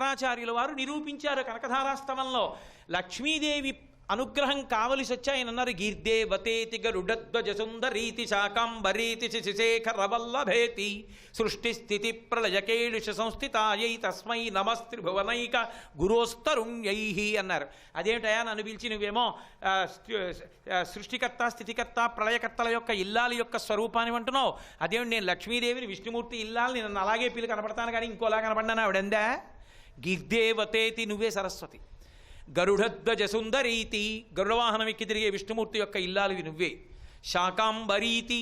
శంకరాచార్యుల వారు నిరూపించారు కనకధారాస్తవంలో. లక్ష్మీదేవి అనుగ్రహం కావలసి వచ్చి ఆయన అన్నారు, గీర్దేవతేతి గరుడధ్వజ సుందరీతి శాకాంబరీతి శశిశేఖరవల్లభేతి సృష్టి స్థితి ప్రళయకేళుష సంస్థితాయై తస్మై నమస్త్రిభువనైక గురోస్తరుణ్యై అన్నారు. అదేమిటయా నన్ను పిలిచి నువ్వేమో సృష్టికర్త స్థితికర్త ప్రళయకర్తల యొక్క ఇల్లాలి యొక్క స్వరూపాన్ని అంటున్నావు, అదేమిటి నేను లక్ష్మీదేవిని విష్ణుమూర్తి ఇల్లాలని నన్ను అలాగే పిల్లి కనపడతాను కానీ ఇంకోలా కనపడ్డాను ఆవిడందా? గీర్దేవతేతి నువ్వే సరస్వతి, గరుడధ్వజ సుందరీతి గరుడవాహనం ఎక్కి తిరిగే విష్ణుమూర్తి యొక్క ఇల్లాలివి నువ్వే, శాకాంబరీతి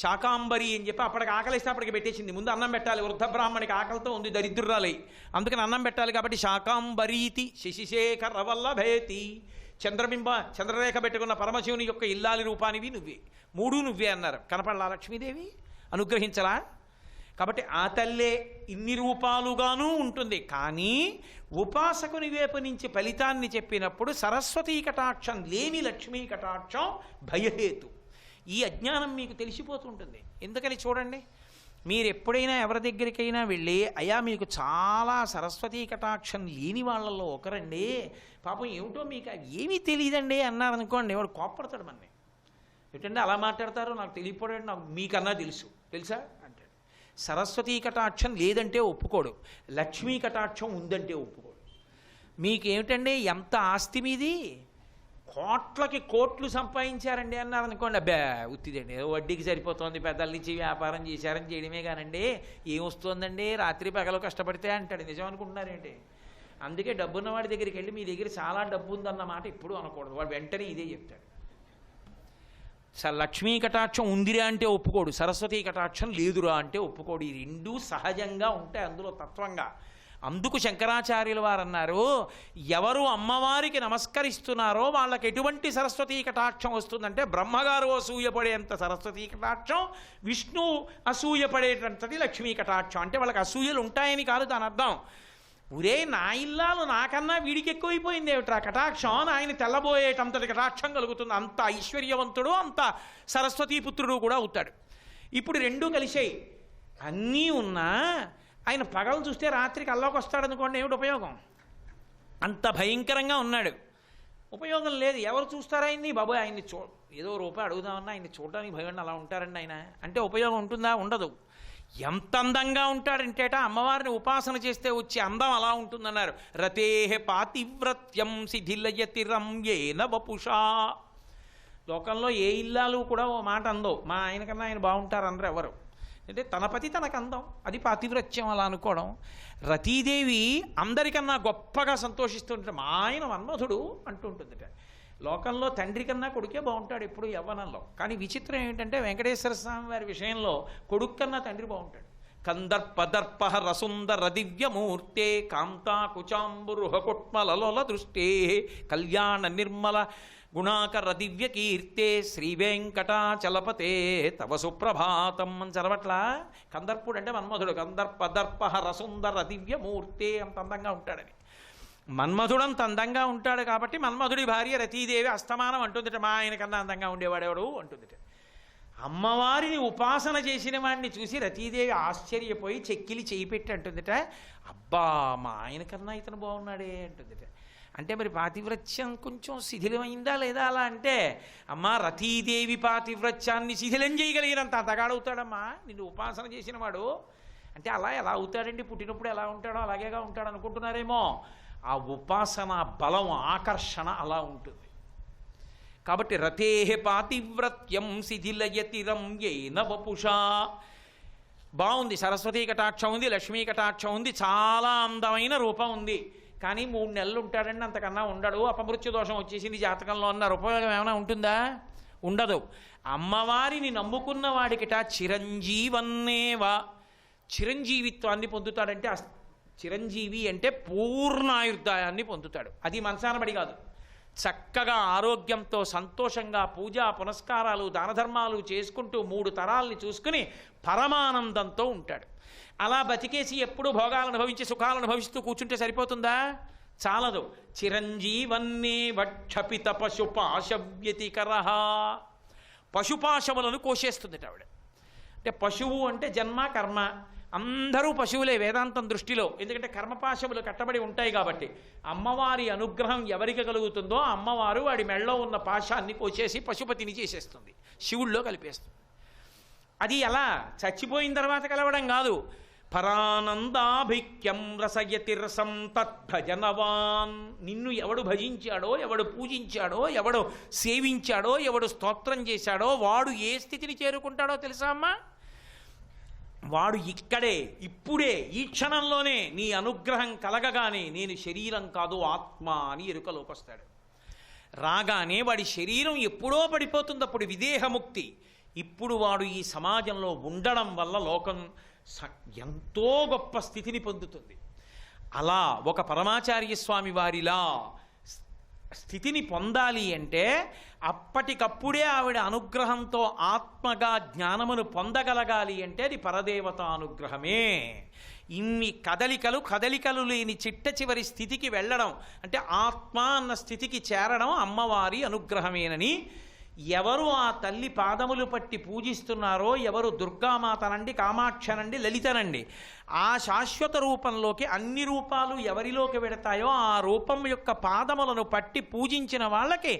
శాకాంబరి అని చెప్పి అప్పటికి ఆకలిస్తే అప్పటికి పెట్టేసింది. ముందు అన్నం పెట్టాలి, వృద్ధ బ్రాహ్మణికి ఆకలితో ఉంది, దరిద్రురాలై, అందుకని అన్నం పెట్టాలి కాబట్టి శాకాంబరీతి శశిశేఖరవల్లభేతి చంద్రరేఖ పెట్టుకున్న పరమశివుని యొక్క ఇల్లాలి రూపానివి నువ్వే, మూడు నువ్వే అన్నారు. కనపడలా లక్ష్మీదేవి? అనుగ్రహించలా? కాబట్టి ఆ తల్లే ఇన్ని రూపాలుగానూ ఉంటుంది. కానీ ఉపాసకుని వైపు నుంచి ఫలితాన్ని చెప్పినప్పుడు సరస్వతీ కటాక్షం లేని లక్ష్మీ కటాక్షం భయహేతు. ఈ అజ్ఞానం మీకు తెలిసిపోతుంటుంది. ఎందుకని చూడండి, మీరు ఎప్పుడైనా ఎవరి దగ్గరికైనా వెళ్ళి అయ్యా మీకు చాలా సరస్వతీ కటాక్షం లేని వాళ్ళల్లో ఒకరండి, పాపం ఏమిటో మీకు ఏమీ తెలియదండి అన్నారనుకోండి, వాడు కోప్పడతాడు మనని. ఏంటంటే అలా మాట్లాడతారు, నాకు తెలియపోయాడు, నాకు మీకన్నా తెలుసా అంటాడు. సరస్వతీ కటాక్షం లేదంటే ఒప్పుకోడు, లక్ష్మీ కటాక్షం ఉందంటే ఒప్పుకోడు. మీకేమిటండి ఎంత ఆస్తి మీది, కోట్లకి కోట్లు సంపాదించారండి అన్నారనుకోండి, అబ్బా ఉత్తిదండి ఏదో వడ్డీకి సరిపోతుంది, పెద్దల నుంచి వ్యాపారం చేశారని చేయడమే కానండి ఏమొస్తుందండి, రాత్రి పగలు కష్టపడితే అంటాడు. నిజం అనుకుంటున్నారేంటి? అందుకే డబ్బున్న వాడి దగ్గరికి వెళ్ళి మీ దగ్గర చాలా డబ్బు ఉందన్నమాట ఎప్పుడు అనకూడదు, వాడు వెంటనే ఇదే చెప్తాడు. లక్ష్మీ కటాక్షం ఉందిరా అంటే ఒప్పుకోడు, సరస్వతీ కటాక్షం లేదురా అంటే ఒప్పుకోడు. ఈ రెండూ సహజంగా ఉంటాయి అందులో తత్వంగా. అందుకు శంకరాచార్యుల వారు అన్నారు, ఎవరు అమ్మవారికి నమస్కరిస్తున్నారో వాళ్ళకి ఎటువంటి సరస్వతీ కటాక్షం వస్తుందంటే బ్రహ్మగారు అసూయపడేంత సరస్వతీ కటాక్షం, విష్ణు అసూయపడేటంతది లక్ష్మీ కటాక్షం. అంటే వాళ్ళకి అసూయలు ఉంటాయని కాదు దాని అర్థం. ఒరే నా ఇల్లాలు నాకన్నా వీడికి ఎక్కువైపోయింది ఏమిట్రా కటాక్షం, ఆయన తెల్లబోయేటంతటి కటాక్షం కలుగుతుంది. అంత ఐశ్వర్యవంతుడు, అంత సరస్వతీపుత్రుడు కూడా అవుతాడు. ఇప్పుడు రెండూ కలిసాయి. అన్నీ ఉన్నా ఆయన పగలు చూస్తే రాత్రికి అల్లోకి వస్తాడనుకోండి, ఏమిటి ఉపయోగం? అంత భయంకరంగా ఉన్నాడు, ఉపయోగం లేదు. ఎవరు చూస్తారా ఆయన్ని? బాబోయ్ ఆయన్ని ఏదో రూపాయి అడుగుదామన్నా ఆయన్ని చూడడానికి భయం, అలా ఉంటారండి ఆయన అంటే ఉపయోగం ఉంటుందా? ఉండదు. ఎంత అందంగా ఉంటాడంటేట అమ్మవారిని ఉపాసన చేస్తే వచ్చే అందం అలా ఉంటుందన్నారు. రతేహ పాతివ్రత్యం శిథిలయతి రమ్యేన వపుషా. లోకంలో ఏ ఇల్లాలు కూడా ఓ మాట అందో, మా ఆయనకన్నా ఆయన బాగుంటారు అందరూ ఎవరు అంటే తన పతి తనకు అందం, అది పాతివ్రత్యం అలా అనుకోవడం. రతీదేవి అందరికన్నా గొప్పగా సంతోషిస్తుంటే మా ఆయన మన్మధుడు అంటుంటుందిట. లోకంలో తండ్రి కన్నా కొడుకే బాగుంటాడు ఎప్పుడు యవ్వనంలో. కానీ విచిత్రం ఏమిటంటే వెంకటేశ్వర స్వామి వారి విషయంలో కొడుకు కన్నా తండ్రి బాగుంటాడు. కందర్పదర్ప రసుందర దివ్యమూర్తే కాంతా కుచాంబురుహ కుట్మలలోల దృష్టే కళ్యాణ నిర్మల గుణాకర దివ్య కీర్తే శ్రీ వెంకటాచలపతే తవ సుప్రభాతం అని చదవట్లా. కందర్పుడు అంటే మన్మధుడు. కందర్పదర్ప రసుందర దివ్యమూర్తే అంత అందంగా ఉంటాడని. మన్మధుడంత అందంగా ఉంటాడు కాబట్టి మన్మధుడి భార్య రతీదేవి అస్తమానం అంటుందిట, మా ఆయన కన్నా అందంగా ఉండేవాడెవడు అంటుందిట. అమ్మవారిని ఉపాసన చేసిన వాడిని చూసి రతీదేవి ఆశ్చర్యపోయి చెక్కిలి చేయి పెట్టి అంటుందిట, అబ్బా మా ఆయన కన్నా ఇతను బాగున్నాడే అంటుందిట. అంటే మరి పాతివ్రత్యం కొంచెం శిథిలమైందా లేదా అలా అంటే, అమ్మా రతీదేవి పాతివ్రత్యాన్ని శిథిలం చేయగలిగినంత అంతగాడవుతాడమ్మా నిన్ను ఉపాసన చేసిన వాడు అంటే. అలా ఎలా అవుతాడండి, పుట్టినప్పుడు ఎలా ఉంటాడో అలాగేగా ఉంటాడు అనుకుంటున్నారేమో. ఆ ఉపాసన బలం, ఆకర్షణ అలా ఉంటుంది. కాబట్టి రతేహ పాతివ్రత్యం శిథిలయతి రమ్యేన వపుషా. బాగుంది, సరస్వతీ కటాక్షం ఉంది, లక్ష్మీ కటాక్షం ఉంది, చాలా అందమైన రూపం ఉంది. కానీ 3 నెలలు ఉంటాడండి, అంతకన్నా ఉండడు, అపమృత్యు దోషం వచ్చేసింది జాతకంలో అన్నారు. ఉపయోగం ఏమైనా ఉంటుందా? ఉండదు. అమ్మవారిని నమ్ముకున్న వాడికిట చిరంజీవన్నేవా, చిరంజీవిత్వాన్ని పొందుతాడంటే. చిరంజీవి అంటే పూర్ణాయుర్దాయాన్ని పొందుతాడు. అది మనసానబడి కాదు, చక్కగా ఆరోగ్యంతో సంతోషంగా పూజా పునస్కారాలు దానధర్మాలు చేసుకుంటూ 3 తరాల్ని చూసుకుని పరమానందంతో ఉంటాడు. అలా బతికేసి ఎప్పుడు భోగాలను అనుభవించి సుఖాలను అనుభవిస్తూ కూర్చుంటే సరిపోతుందా? చాలదు. చిరంజీవన్నే వక్షపిత పశుపాశవ్యతికర, పశుపాశములను కోసేస్తుంది ఆవిడ. అంటే పశువు అంటే జన్మ కర్మ, అందరూ పశువులే వేదాంతం దృష్టిలో, ఎందుకంటే కర్మపాశములు కట్టబడి ఉంటాయి కాబట్టి. అమ్మవారి అనుగ్రహం ఎవరికి కలుగుతుందో అమ్మవారు వాడి మెళ్ళలో ఉన్న పాశాన్ని కోసేసి పశుపతిని చేసేస్తుంది, శివుల్లో కలిపేస్తుంది. అది ఎలా? చచ్చిపోయిన తర్వాత కలవడం కాదు. పరానందాభిక్యం రసయతి రసం తద్భజనవాన్. నిన్ను ఎవడు భజించాడో, ఎవడు పూజించాడో, ఎవడు సేవించాడో, ఎవడు స్తోత్రం చేశాడో వాడు ఏ స్థితిని చేరుకుంటాడో తెలుసా అమ్మా? వాడు ఇక్కడే ఇప్పుడే ఈ క్షణంలోనే నీ అనుగ్రహం కలగగానే నేను శరీరం కాదు ఆత్మ అని ఎరుకలోకి వస్తాడు. రాగానే వాడి శరీరం ఎప్పుడో పడిపోతుంది, అప్పుడు విదేహముక్తి. ఇప్పుడు వాడు ఈ సమాజంలో ఉండడం వల్ల లోకం ఎంతో గొప్ప స్థితిని పొందుతుంది. అలా ఒక పరమాచార్య స్వామి వారిలా స్థితిని పొందాలి అంటే అప్పటికప్పుడే ఆవిడ అనుగ్రహంతో ఆత్మగా జ్ఞానమును పొందగలగాలి అంటే అది పరదేవత అనుగ్రహమే. ఇన్ని కదలికలు లేని చిట్ట చివరి స్థితికి వెళ్ళడం అంటే ఆత్మ అన్న స్థితికి చేరడం అమ్మవారి అనుగ్రహమేనని ఎవరు ఆ తల్లి పాదములు పట్టి పూజిస్తున్నారో, ఎవరు దుర్గామాతనండి, కామాక్షనండి, లలితనండి, ఆ శాశ్వత రూపంలోకి అన్ని రూపాలు ఎవరిలోకి వెడతాయో ఆ రూపం యొక్క పాదములను పట్టి పూజించిన వాళ్ళకి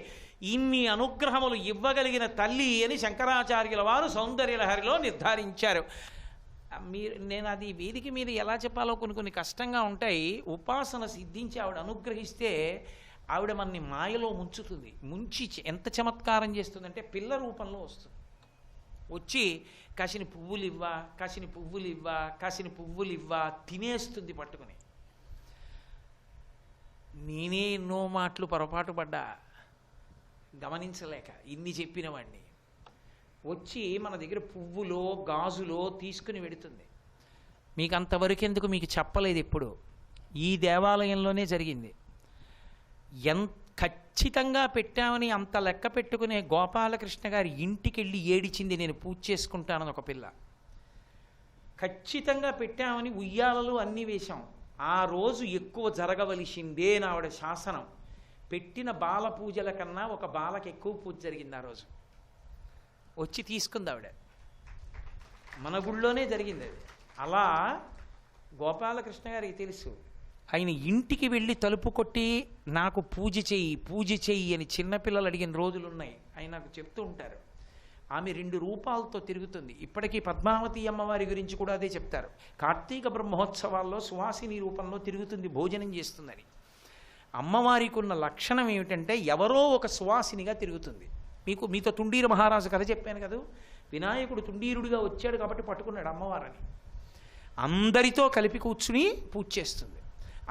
ఇన్ని అనుగ్రహములు ఇవ్వగలిగిన తల్లి అని శంకరాచార్యుల వారు సౌందర్యలహరిలో నిర్ధారించారు. నేను అది వేదిక మీద ఎలా చెప్పాలో కొన్ని కష్టంగా ఉంటాయి. ఉపాసన సిద్ధించి ఆవిడ అనుగ్రహిస్తే ఆవిడ మనని మాయలో ముంచుతుంది. ముంచి ఎంత చమత్కారం చేస్తుందంటే పిల్ల రూపంలో వస్తుంది. వచ్చి కాసిన పువ్వులు ఇవ్వా, కాసిన పువ్వులు ఇవ్వా, కాసిన పువ్వులు ఇవ్వా తినేస్తుంది పట్టుకుని. నేనే ఎన్నో మాటలు పొరపాటు పడ్డా గమనించలేక ఇన్ని చెప్పిన వాడిని. వచ్చి మన దగ్గర పువ్వులో గాజులో తీసుకుని వెడుతుంది. మీకు అంతవరకు ఎందుకు మీకు చెప్పలేదు, ఎప్పుడు ఈ దేవాలయంలోనే జరిగింది. ఖచ్చితంగా పెట్టామని అంత లెక్క పెట్టుకునే గోపాలకృష్ణ గారి ఇంటికి వెళ్ళి ఏడిచింది, నేను పూజ చేసుకుంటానని ఒక పిల్ల. ఖచ్చితంగా పెట్టామని ఉయ్యాలలు అన్నీ వేశాం. ఆ రోజు ఎక్కువ జరగవలసిందే నా ఆవిడ శాసనం. పెట్టిన బాల పూజల కన్నా ఒక బాలకి ఎక్కువ పూజ జరిగింది ఆ రోజు. వచ్చి తీసుకుంది ఆవిడ. మన గుళ్ళోనే జరిగింది అది. అలా గోపాలకృష్ణ గారికి తెలుసు. ఆయన ఇంటికి వెళ్ళి తలుపు కొట్టి నాకు పూజ చెయ్యి అని చిన్నపిల్లలు అడిగిన రోజులు ఉన్నాయి. ఆయన నాకు చెప్తూ ఉంటారు. ఆమె 2 రూపాలతో తిరుగుతుంది. ఇప్పటికీ పద్మావతి అమ్మవారి గురించి కూడా అదే చెప్తారు. కార్తీక బ్రహ్మోత్సవాల్లో సువాసిని రూపంలో తిరుగుతుంది, భోజనం చేస్తుందని. అమ్మవారికి ఉన్న లక్షణం ఏమిటంటే ఎవరో ఒక సువాసినిగా తిరుగుతుంది. మీతో తుండీరు మహారాజు కథ చెప్పాను కదా. వినాయకుడు తుండీరుడిగా వచ్చాడు కాబట్టి పట్టుకున్నాడు అమ్మవారిని. అందరితో కలిపి కూర్చుని పూజ చేస్తుంది,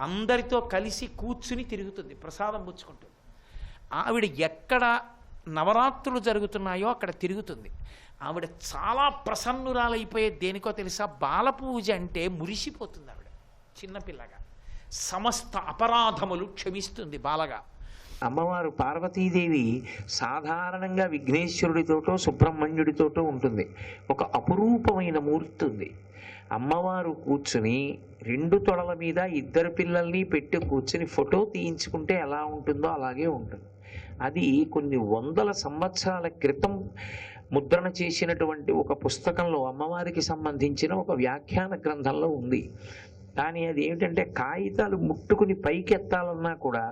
అందరితో కలిసి కూర్చుని తిరుగుతుంది, ప్రసాదం పుచ్చుకుంటుంది. ఆవిడ ఎక్కడ నవరాత్రులు జరుగుతున్నాయో అక్కడ తిరుగుతుంది. ఆవిడ చాలా ప్రసన్నురాలైపోయేది దేనికో తెలుసా? బాలపూజ అంటే మురిసిపోతుంది ఆవిడ. చిన్నపిల్లగా సమస్త అపరాధములు క్షమిస్తుంది బాలగా. అమ్మవారు పార్వతీదేవి సాధారణంగా విఘ్నేశ్వరుడితోటో సుబ్రహ్మణ్యుడితోటో ఉంటుంది. ఒక అపురూపమైన మూర్తి ఉంది. అమ్మవారు కూర్చుని 2 తొడల మీద 2 పిల్లల్ని పెట్టి కూర్చుని ఫోటో తీయించుకుంటే ఎలా ఉంటుందో అలాగే ఉంటుంది. అది కొన్ని వందల సంవత్సరాల క్రితం ముద్రణ చేసినటువంటి ఒక పుస్తకంలో అమ్మవారికి సంబంధించిన ఒక వ్యాఖ్యాన గ్రంథంలో ఉంది. కానీ అది ఏమిటంటే కాగితాలు ముట్టుకుని పైకెత్తాలన్నా కూడా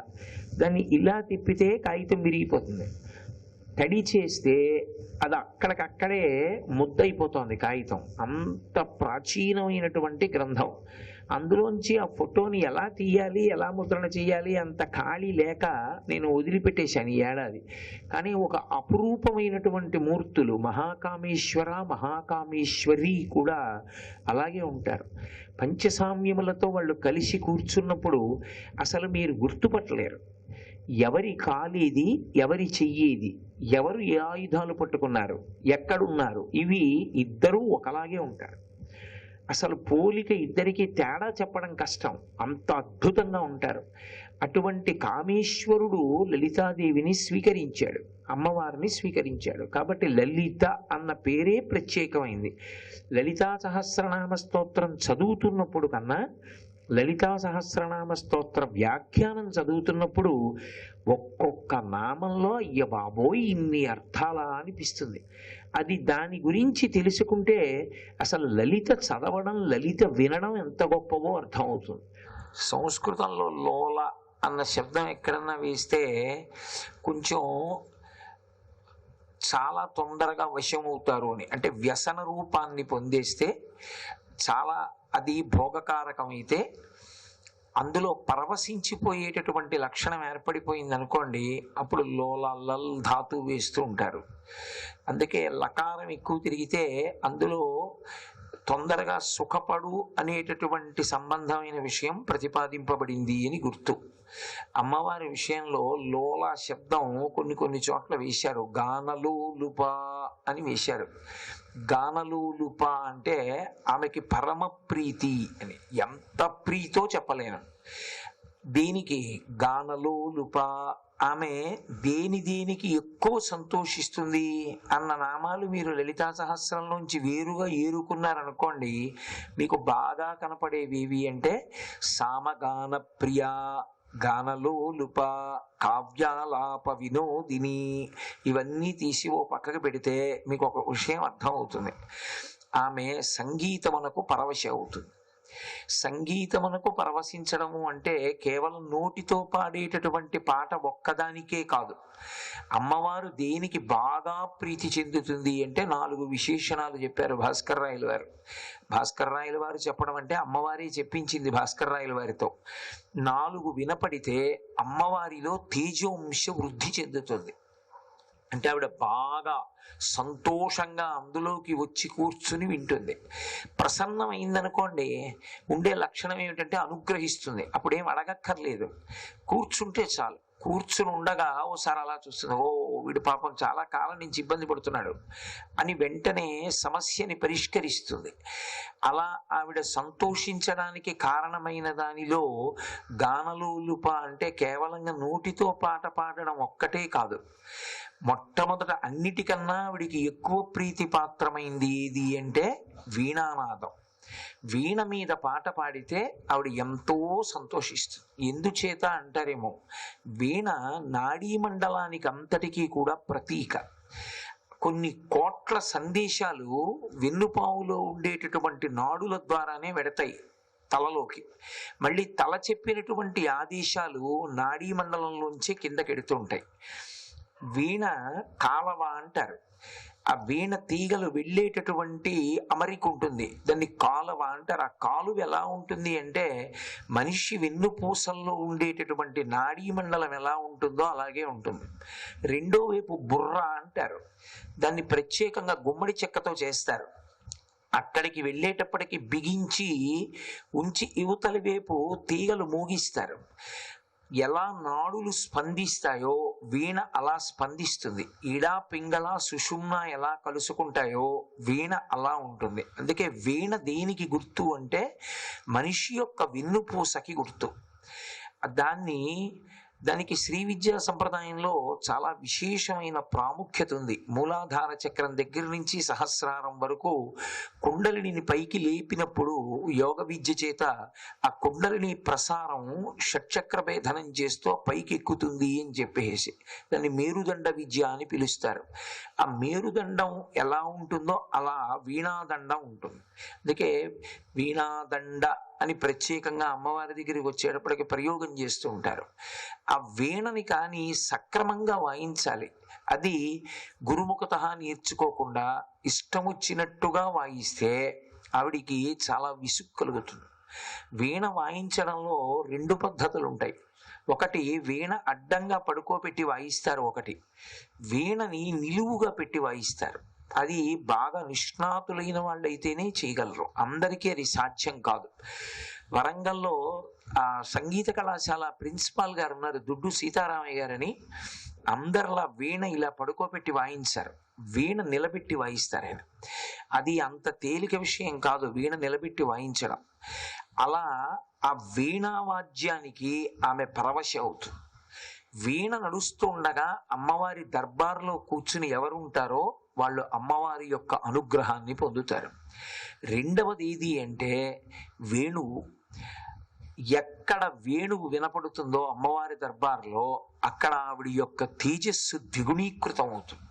దాన్ని ఇలా తిప్పితే కాగితం విరిగిపోతుంది. తడి చేస్తే అది అక్కడికక్కడే ముద్దయిపోతుంది కాగితం. అంత ప్రాచీనమైనటువంటి గ్రంథం. అందులోంచి ఆ ఫోటోని ఎలా తీయాలి, ఎలా ముద్రణ చేయాలి అంత ఖాళీ లేక నేను వదిలిపెట్టేశాను ఈ ఏడాది. కానీ ఒక అపురూపమైనటువంటి మూర్తులు మహాకామేశ్వర, మహాకామేశ్వరి కూడా అలాగే ఉంటారు. పంచసామ్యములతో వాళ్ళు కలిసి కూర్చున్నప్పుడు అసలు మీరు గుర్తుపట్టలేరు ఎవరి కాలేది, ఎవరి చెయ్యేది, ఎవరు ఏ ఆయుధాలు పట్టుకున్నారు, ఎక్కడున్నారు. ఇవి ఇద్దరూ ఒకలాగే ఉంటారు. అసలు పోలిక ఇద్దరికి తేడా చెప్పడం కష్టం, అంత అద్భుతంగా ఉంటారు. అటువంటి కామేశ్వరుడు లలితాదేవిని స్వీకరించాడు, అమ్మవారిని స్వీకరించాడు. కాబట్టి లలిత అన్న పేరే ప్రత్యేకమైంది. లలితా సహస్రనామ స్తోత్రం చదువుతున్నప్పుడు కన్నా లలితా సహస్రనామ స్తోత్ర వ్యాఖ్యానం చదువుతున్నప్పుడు ఒక్కొక్క నామంలో అయ్య బాబోయ్ ఇన్ని అర్థాలా అనిపిస్తుంది. అది దాని గురించి తెలుసుకుంటే అసలు లలిత చదవడం, లలిత వినడం ఎంత గొప్పవో అర్థమవుతుంది. సంస్కృతంలో లోల అన్న శబ్దం ఎక్కడన్నా వేస్తే కొంచెం చాలా తొందరగా వశమవుతారు అని, అంటే వ్యసన రూపాన్ని పొందేస్తే చాలా అది భోగకారకమైతే అందులో పరవశించిపోయేటటువంటి లక్షణం ఏర్పడిపోయింది అనుకోండి, అప్పుడు లోల లల్ ధాతు వేస్తూ ఉంటారు. అందుకే లకారం ఎక్కువ తిరిగితే అందులో తొందరగా సుఖపడు అనేటటువంటి సంబంధమైన విషయం ప్రతిపాదింపబడింది అని గుర్తు. అమ్మవారి విషయంలో లోల శబ్దం కొన్ని చోట్ల వేశారు, గానలూలుప అని వేశారు. గానలూలుప అంటే ఆమెకి పరమ ప్రీతి అని, ఎంత ప్రీతో చెప్పలేను. దేనికి గానలూలుప, ఆమె దేనికి ఎక్కువ సంతోషిస్తుంది అన్న నామాలు మీరు లలితా సహస్రంలోంచి వేరుగా ఏరుకున్నారనుకోండి, మీకు బాగా కనపడేవి అంటే సామగాన ప్రియా, గానలోలుప, కావ్యాలాప వినోదిని, ఇవన్నీ తీసి ఓ పక్కకు పెడితే మీకు ఒక విషయం అర్థం అవుతుంది. ఆమె సంగీతమునకు పరవశ అవుతుంది. సంగీతమునకు పరవశించడము అంటే కేవలం నోటితో పాడేటటువంటి పాట ఒక్కదానికే కాదు. అమ్మవారు దేనికి బాగా ప్రీతి చెందుతుంది అంటే 4 విశేషణాలు చెప్పారు భాస్కర్ రాయలు వారు. భాస్కర్ రాయలు వారు చెప్పడం అంటే అమ్మవారి చెప్పించింది భాస్కర్ రాయలు వారితో. 4 వినపడితే అమ్మవారిలో తేజోంశ వృద్ధి చెందుతుంది. అంటే ఆవిడ బాగా సంతోషంగా అందులోకి వచ్చి కూర్చుని వింటుంది. ప్రసన్నమైందనుకోండి, ఉండే లక్షణం ఏమిటంటే అనుగ్రహిస్తుంది. అప్పుడేం అడగక్కర్లేదు, కూర్చుంటే చాలు. కూర్చుని ఉండగా ఓసారి అలా చూస్తుంది, ఓ వీడు పాపం చాలా కాలం నుంచి ఇబ్బంది పడుతున్నాడు అని వెంటనే సమస్యని పరిష్కరిస్తుంది. అలా ఆవిడ సంతోషించడానికి కారణమైన దానిలో గానలోలుప అంటే కేవలంగా నోటితో పాట పాడడం ఒక్కటే కాదు. మొట్టమొదట అన్నిటికన్నా ఆవిడికి ఎక్కువ ప్రీతి పాత్రమైంది ఏది అంటే వీణానాదం. వీణ మీద పాట పాడితే ఆవిడ ఎంతో సంతోషిస్తుంది. ఎందుచేత అంటారేమో, వీణ నాడీ మండలానికి అంతటికీ కూడా ప్రతీక. కొన్ని కోట్ల సందేశాలు వెన్నుపావులో ఉండేటటువంటి నాడుల ద్వారానే వెడతాయి తలలోకి. మళ్ళీ తల చెప్పినటువంటి ఆదేశాలు నాడీ మండలంలోంచి కిందకెడుతూ ఉంటాయి. వీణ కాలవ అంటారు. ఆ వీణ తీగలు వెళ్ళేటటువంటి అమరిక ఉంటుంది, దాన్ని కాలువ అంటారు. ఆ కాలువ ఎలా ఉంటుంది అంటే మనిషి వెన్నుపూసల్లో ఉండేటటువంటి నాడీ మండలం ఎలా ఉంటుందో అలాగే ఉంటుంది. రెండో వైపు బుర్ర అంటారు, దాన్ని ప్రత్యేకంగా గుమ్మడి చెక్కతో చేస్తారు. అక్కడికి వెళ్ళేటప్పటికి బిగించి ఉంచి యువతలి వైపు తీగలు మోగిస్తారు. ఎలా నాడులు స్పందిస్తాయో వీణ అలా స్పందిస్తుంది. ఈడా పింగళ సుషుమ్న ఎలా కలుసుకుంటాయో వీణ అలా ఉంటుంది. అందుకే వీణ దేనికి గుర్తు అంటే మనిషి యొక్క వెన్నుపూసకి గుర్తు. దానికి శ్రీ విద్యా సంప్రదాయంలో చాలా విశేషమైన ప్రాముఖ్యత ఉంది. మూలాధార చక్రం దగ్గర నుంచి సహస్రారం వరకు కుండలిని పైకి లేపినప్పుడు యోగ విద్య చేత ఆ కుండలిని ప్రసారం షట్చక్ర భేదనం చేస్తూ పైకి ఎక్కుతుంది అని చెప్పేసి దాన్ని మేరుదండ విద్య అని పిలుస్తారు. ఆ మేరుదండం ఎలా ఉంటుందో అలా వీణాదండం ఉంటుంది. అందుకే వీణాదండ అని ప్రత్యేకంగా అమ్మవారి దగ్గరికి వచ్చేటప్పటికి ప్రయోగం చేస్తూ ఉంటారు. ఆ వీణని కానీ సక్రమంగా వాయించాలి. అది గురుముఖత నేర్చుకోకుండా ఇష్టం వచ్చినట్టుగా వాయిస్తే ఆవిడికి చాలా విసుగు కలుగుతుంది. వీణ వాయించడంలో 2 పద్ధతులు ఉంటాయి. ఒకటి వీణ అడ్డంగా పడుకోబెట్టి వాయిస్తారు, ఒకటి వీణని నిలువుగా పెట్టి వాయిస్తారు. అది బాగా నిష్ణాతులైన వాళ్ళైతేనే చేయగలరు, అందరికీ అది సాధ్యం కాదు. వరంగల్లో ఆ సంగీత కళాశాల ప్రిన్సిపాల్ గారు ఉన్నారు, దుడ్డు సీతారామయ్య గారని. అందరిలా వీణ ఇలా పడుకోబెట్టి వాయించారు, వీణ నిలబెట్టి వాయిస్తారు ఆయన. అది అంత తేలిక విషయం కాదు వీణ నిలబెట్టి వాయించడం. అలా ఆ వీణా వాద్యానికి ఆమె పరవశ అవుతుంది. వీణ నడుస్తూ ఉండగా అమ్మవారి దర్బార్లో కూర్చుని ఎవరు ఉంటారో వాళ్ళు అమ్మవారి యొక్క అనుగ్రహాన్ని పొందుతారు. రెండవది ఏది అంటే వేణువు. ఎక్కడ వేణువు వినపడుతుందో అమ్మవారి దర్బార్లో అక్కడ ఆవిడ యొక్క తేజస్సు ద్విగుణీకృతం అవుతుంది.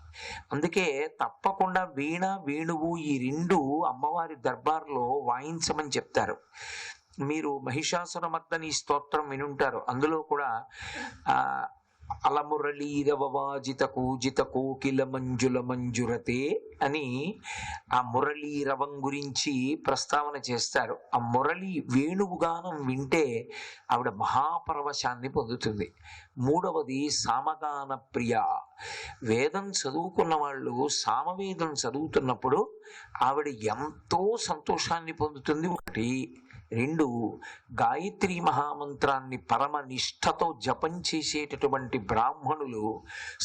అందుకే తప్పకుండా వీణ వేణువు ఈ రెండు అమ్మవారి దర్బార్లో వాయించమని చెప్తారు. మీరు మహిషాసురమర్దని స్తోత్రం వినుంటారు. అందులో కూడా అలమురళీరవవాజిత కూజిత కోకిల మంజుల మంజురతే అని ఆ మురళీరవం గురించి ప్రస్తావన చేస్తారు. ఆ మురళి వేణువుగానం వింటే ఆవిడ మహాపరవశాన్ని పొందుతుంది. మూడవది సామగాన ప్రియ. వేదం చదువుకున్న వాళ్ళు సామవేదం చదువుతున్నప్పుడు ఆవిడ ఎంతో సంతోషాన్ని పొందుతుంది. ఒకటి. రెండు, గాయత్రి మహామంత్రాన్ని పరమ నిష్ఠతో జపం చేసేటటువంటి బ్రాహ్మణులు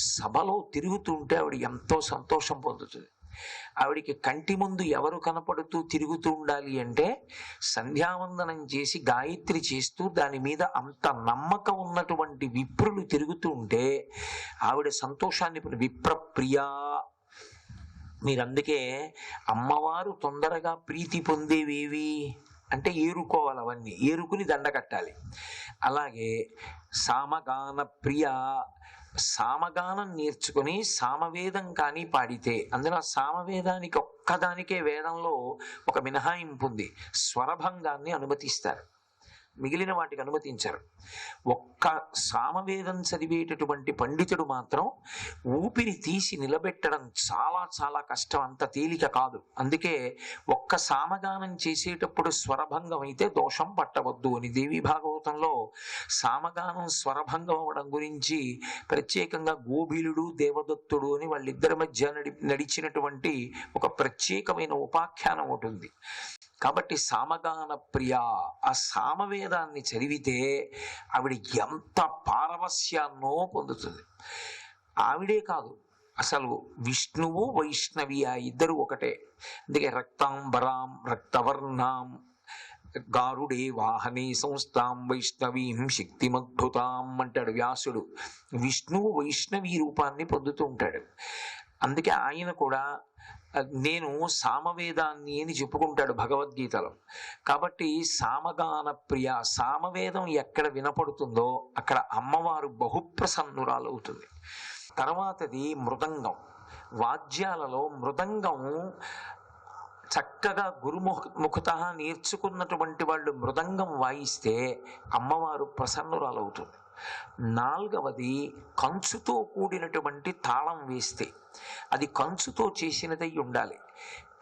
సభలో తిరుగుతుంటే ఆవిడ ఎంతో సంతోషం పొందుతుంది. ఆవిడికి కంటి ముందు ఎవరు కనపడుతూ తిరుగుతూ ఉండాలి అంటే సంధ్యావందనం చేసి గాయత్రి చేస్తూ దాని మీద అంత నమ్మకం ఉన్నటువంటి విప్రులు తిరుగుతూ ఉంటే ఆవిడ సంతోషాన్ని విప్రప్రియా. మీరందుకే అమ్మవారు తొందరగా ప్రీతి పొందేవేవి అంటే ఏరుకోవాలి, అవన్నీ ఏరుకుని దండ కట్టాలి. అలాగే సామగాన ప్రియ, సామగానం నేర్చుకుని సామవేదం కానీ పాడితే, అందులో సామవేదానికి ఒక్కదానికే వేదంలో ఒక మినహాయింపు ఉంది, స్వరభంగాన్ని అనుమతిస్తారు, మిగిలిన వాటికి అనుమతించరు. ఒక్క సామవేదం చదివేటటువంటి పండితుడు మాత్రం ఊపిరి తీసి నిలబెట్టడం చాలా చాలా కష్టం, అంత తేలిక కాదు. అందుకే ఒక్క సామగానం చేసేటప్పుడు స్వరభంగం అయితే దోషం పట్టవద్దు అని దేవీ భాగవతంలో సామగానం స్వరభంగం అవడం గురించి ప్రత్యేకంగా గోభిలుడు దేవదత్తుడు అని వాళ్ళిద్దరి మధ్య నడిచినటువంటి ఒక ప్రత్యేకమైన ఉపాఖ్యానం ఉంటుంది. కాబట్టి సామగాన ప్రియ, ఆ సామవేదాన్ని చదివితే ఆవిడ ఎంత పారవస్యాన్నో పొందుతుంది. ఆవిడే కాదు, అసలు విష్ణువు వైష్ణవి ఆ ఇద్దరు ఒకటే. అందుకే రక్తాంబరాం రక్తవర్ణాం గారుడే వాహనే సంస్థాం వైష్ణవీం శక్తిమద్భుతాం అంటాడు వ్యాసుడు. విష్ణువు వైష్ణవీ రూపాన్ని పొందుతూ ఉంటాడు. అందుకే ఆయన కూడా నేను సామవేదాన్ని అని చెప్పుకుంటాడు భగవద్గీతలో. కాబట్టి సామగాన ప్రియ, సామవేదం ఎక్కడ వినపడుతుందో అక్కడ అమ్మవారు బహుప్రసన్నురాలవుతుంది. తర్వాతది మృదంగం. వాద్యాలలో మృదంగం చక్కగా గురుముఖత నేర్చుకున్నటువంటి వాళ్ళు మృదంగం వాయిస్తే అమ్మవారు ప్రసన్నురాలవుతుంది. నాలుగవది కంచుతో కూడినటువంటి తాళం వేస్తే, అది కంచుతో చేసినదై ఉండాలి.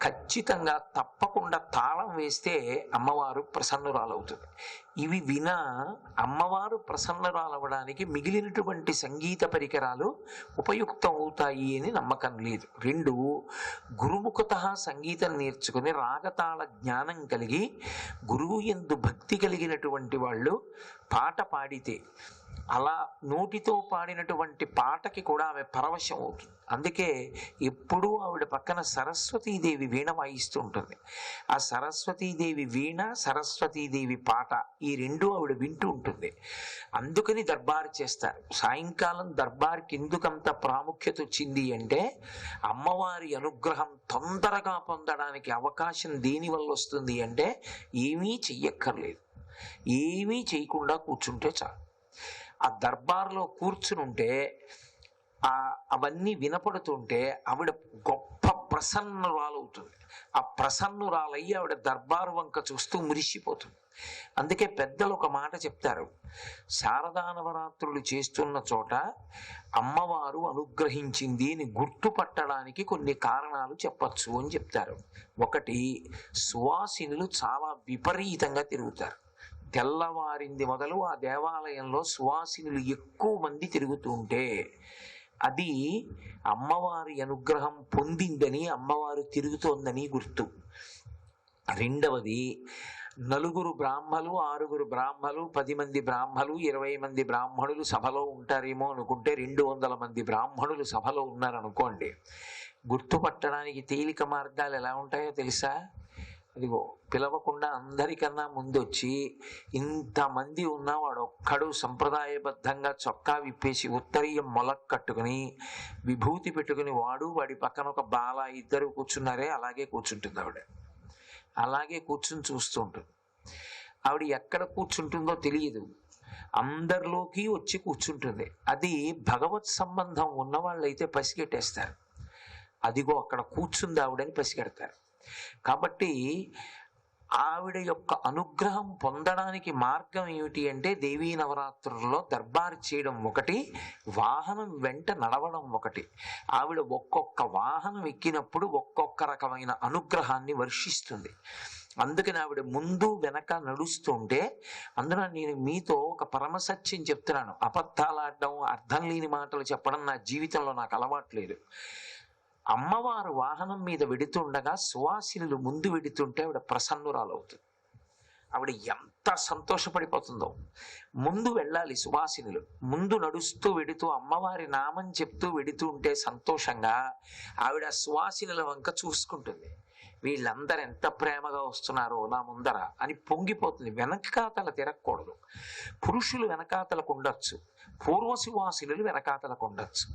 ఖచ్చితంగా తప్పకుండా తాళం వేస్తే అమ్మవారు ప్రసన్నురాలవుతుంది. ఇవి వినా అమ్మవారు ప్రసన్నురాలవడానికి మిగిలినటువంటి సంగీత పరికరాలు ఉపయుక్తం అవుతాయి అని నమ్మకం లేదు. రెండు, గురుముఖత సంగీతం నేర్చుకుని రాగతాళ జ్ఞానం కలిగి గురువు యందు భక్తి కలిగినటువంటి వాళ్ళు పాట పాడితే అలా నోటితో పాడినటువంటి పాటకి కూడా ఆమె పరవశం అవుతుంది. అందుకే ఎప్పుడూ ఆవిడ పక్కన సరస్వతీదేవి వీణ వాయిస్తూ ఉంటుంది. ఆ సరస్వతీదేవి వీణ, సరస్వతీదేవి పాట, ఈ రెండు ఆవిడ వింటూ ఉంటుంది. అందుకని దర్బార్ చేస్తారు. సాయంకాలం దర్బార్కి ఎందుకంత ప్రాముఖ్యత వచ్చింది అంటే అమ్మవారి అనుగ్రహం తొందరగా పొందడానికి అవకాశం దేనివల్ల వస్తుంది అంటే ఏమీ చెయ్యక్కర్లేదు, ఏమీ చేయకుండా కూర్చుంటే చాలు. ఆ దర్బార్లో కూర్చునుంటే అవన్నీ వినపడుతుంటే ఆవిడ గొప్ప ప్రసన్నురాలవుతుంది. ఆ ప్రసన్నురాలయ్యి ఆవిడ దర్బారు వంక చూస్తూ మురిసిపోతుంది. అందుకే పెద్దలు ఒక మాట చెప్తారు, శారదా నవరాత్రులు చేస్తున్న చోట అమ్మవారు అనుగ్రహించింది అని గుర్తుపట్టడానికి కొన్ని కారణాలు చెప్పచ్చు అని చెప్తారు. ఒకటి, సువాసినులు చాలా విపరీతంగా తిరుగుతారు. తెల్లవారింది మొదలు ఆ దేవాలయంలో సువాసినులు ఎక్కువ మంది తిరుగుతూ ఉంటే అది అమ్మవారి అనుగ్రహం పొందిందని, అమ్మవారు తిరుగుతోందని గుర్తు. రెండవది, 4 బ్రాహ్మలు 6 బ్రాహ్మలు 10 మంది బ్రాహ్మలు 20 మంది బ్రాహ్మణులు సభలో ఉంటారేమో అనుకుంటే 200 మంది బ్రాహ్మణులు సభలో ఉన్నారనుకోండి, గుర్తుపట్టడానికి తేలిక మార్గాలు ఎలా ఉంటాయో తెలుసా? అదిగో పిలవకుండా అందరికన్నా ముందొచ్చి ఇంతమంది ఉన్నా వాడు ఒక్కడు సంప్రదాయబద్ధంగా చొక్కా విప్పేసి ఉత్తరీయం మొలక్ కట్టుకుని విభూతి పెట్టుకుని వాడు వాడి పక్కన ఒక బాల ఇద్దరు కూర్చున్నారే అలాగే కూర్చుంటుంది ఆవిడ. అలాగే కూర్చుని చూస్తూ ఉంటుంది. ఆవిడ ఎక్కడ కూర్చుంటుందో తెలియదు, అందరిలోకి వచ్చి కూర్చుంటుంది. అది భగవత్ సంబంధం ఉన్న వాళ్ళైతే పసిగట్టేస్తారు, అదిగో అక్కడ కూర్చుంది ఆవిడని పసిగడతారు. కాబట్టి ఆవిడ యొక్క అనుగ్రహం పొందడానికి మార్గం ఏమిటి అంటే దేవీ నవరాత్రుల్లో దర్బారు చేయడం ఒకటి, వాహనం వెంట నడవడం ఒకటి. ఆవిడ ఒక్కొక్క వాహనం ఎక్కినప్పుడు ఒక్కొక్క రకమైన అనుగ్రహాన్ని వర్షిస్తుంది. అందుకని ఆవిడ ముందు వెనక నడుస్తుంటే, అందున నేను మీతో ఒక పరమసత్యం చెప్తున్నాను. అబద్ధాలు ఆడడం, అర్థం లేని మాటలు చెప్పడం నా జీవితంలో నాకు అలవాట్లేదు. అమ్మవారు వాహనం మీద వెడుతుండగా సువాసినులు ముందు వెడుతుంటే ఆవిడ ప్రసన్నురాలవుతుంది. ఆవిడ ఎంత సంతోషపడిపోతుందో. ముందు వెళ్ళాలి సువాసినులు, ముందు నడుస్తూ వెడుతూ అమ్మవారి నామం చెప్తూ వెడుతూ ఉంటే సంతోషంగా ఆవిడ సువాసినుల వంక చూసుకుంటుంది. వీళ్ళందరూ ఎంత ప్రేమగా వస్తున్నారో నా ముందర అని పొంగిపోతుంది. వెనకాతల తిరగకూడదు. పురుషులు వెనకాతలకు ఉండొచ్చు, పూర్వ సువాసినులు వెనకాతలకు ఉండొచ్చు.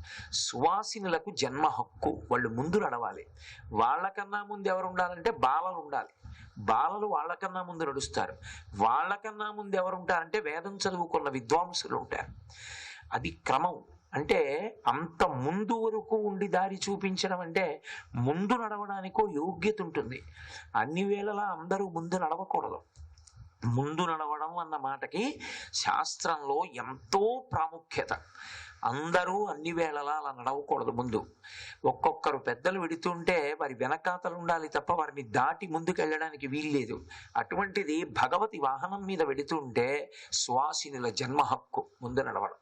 సువాసినులకు జన్మ హక్కు, వాళ్ళు ముందు నడవాలి. వాళ్ళకన్నా ముందు ఎవరు ఉండాలంటే బాలలు ఉండాలి. బాలలు వాళ్ళకన్నా ముందు నడుస్తారు. వాళ్ళకన్నా ముందు ఎవరు ఉంటారంటే వేదం చదువుకున్న విద్వాంసులు ఉంటారు. అది క్రమం. అంటే అంత ముందు వరకు ఉండి దారి చూపించడం అంటే ముందు నడవడానికో యోగ్యత ఉంటుంది. అన్ని వేళలా అందరూ ముందు నడవకూడదు. ముందు నడవడం అన్న మాటకి శాస్త్రంలో ఎంతో ప్రాముఖ్యత. అందరూ అన్ని వేళలా అలా నడవకూడదు. ముందు ఒక్కొక్కరు పెద్దలు వెడుతుంటే వారి వెనకాతలు ఉండాలి తప్ప వారిని దాటి ముందుకు వెళ్ళడానికి వీల్లేదు. అటువంటిది భగవతి వాహనం మీద వెడుతుంటే సువాసినుల జన్మ హక్కు ముందు నడవడం.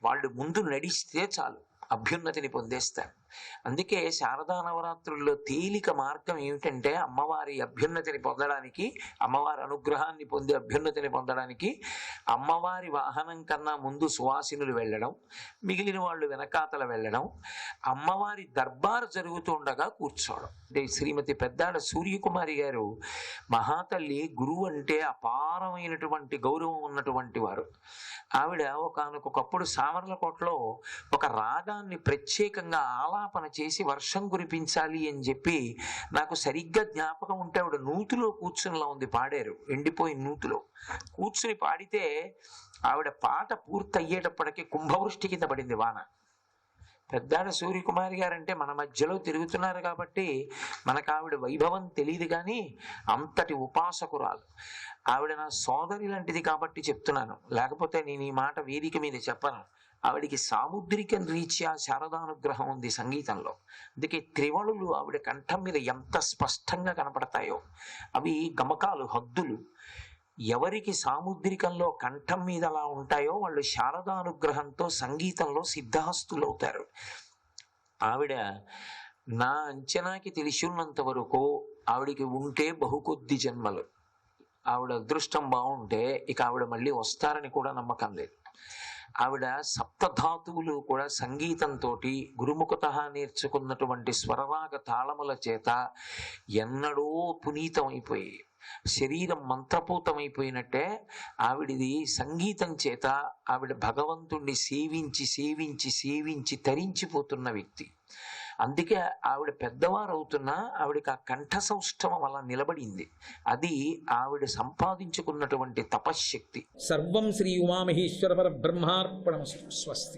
వాళ్ళు ముందు నడిస్తే చాలు, అభ్యున్నతిని పొందేస్తారు. అందుకే శారదా నవరాత్రుల్లో తేలిక మార్గం ఏమిటంటే అమ్మవారి అభ్యున్నతిని పొందడానికి, అమ్మవారి అనుగ్రహాన్ని పొంది అభ్యున్నతిని పొందడానికి అమ్మవారి వాహనం కన్నా ముందు సువాసినులు వెళ్ళడం, మిగిలిన వాళ్ళు వెనకాతల వెళ్ళడం, అమ్మవారి దర్బారు జరుగుతుండగా కూర్చోవడం. అంటే శ్రీమతి పెద్దాడ సూర్యకుమారి గారు మహాతల్లి గురువు అంటే అపారమైనటువంటి గౌరవం ఉన్నటువంటి వారు. ఆవిడ ఒకానొకప్పుడు సామర్లకోటలో ఒక రాగాన్ని ప్రత్యేకంగా ఆలాపన చేసి వర్షం కురిపించాలి అని చెప్పి, నాకు సరిగ్గా జ్ఞాపకం ఉంటే ఆవిడ నూతులో కూర్చునిలా ఉంది, పాడారు. ఎండిపోయిన నూతులో కూర్చుని పాడితే ఆవిడ పాట పూర్తి అయ్యేటప్పటికీ కుంభవృష్టి కింద పడింది వాన. పెద్దాడ సూర్యకుమారి గారంటే మన మధ్యలో తిరుగుతున్నారు కాబట్టి మనకు ఆవిడ వైభవం తెలియదు, కానీ అంతటి ఉపాసకురాలు ఆవిడ. నా సోదరి లాంటిది కాబట్టి చెప్తున్నాను, లేకపోతే నేను ఈ మాట వేదిక మీద చెప్పను. ఆవిడికి సాముద్రిక రీత్యా శారదానుగ్రహం ఉంది సంగీతంలో. అందుకే త్రివళులు ఆవిడ కంఠం మీద ఎంత స్పష్టంగా కనపడతాయో. అవి గమకాలు, హద్దులు. ఎవరికి సాముద్రికంలో కంఠం మీద అలా ఉంటాయో వాళ్ళు శారదానుగ్రహంతో సంగీతంలో సిద్ధహస్తులవుతారు. ఆవిడ నా అంచనాకి తెలిసినంత వరకు ఆవిడికి ఉంటే బహుకొద్ది జన్మలు. ఆవిడ అదృష్టం బాగుంటే ఇక ఆవిడ మళ్ళీ వస్తారని కూడా నమ్మకం లేదు. ఆవిడ సప్తధాతువులు కూడా సంగీతంతో గురుముఖత నేర్చుకున్నటువంటి స్వరరాగ తాళముల చేత ఎన్నడూ పునీతమైపోయి శరీరం మంత్రపూతమైపోయినట్టే ఆవిడిది సంగీతం చేత ఆవిడ భగవంతుణ్ణి సేవించి సేవించి సేవించి తరించిపోతున్న వ్యక్తి. అందుకే ఆవిడ పెద్దవారు అవుతున్నా ఆవిడకి ఆ కంఠ సౌష్ఠవం అలా నిలబడింది. అది ఆవిడ సంపాదించుకున్నటువంటి తపశ్శక్తి. సర్వం శ్రీ ఉమామహేశ్వర పరబ్రహ్మార్పణమస్తు. స్వస్తి.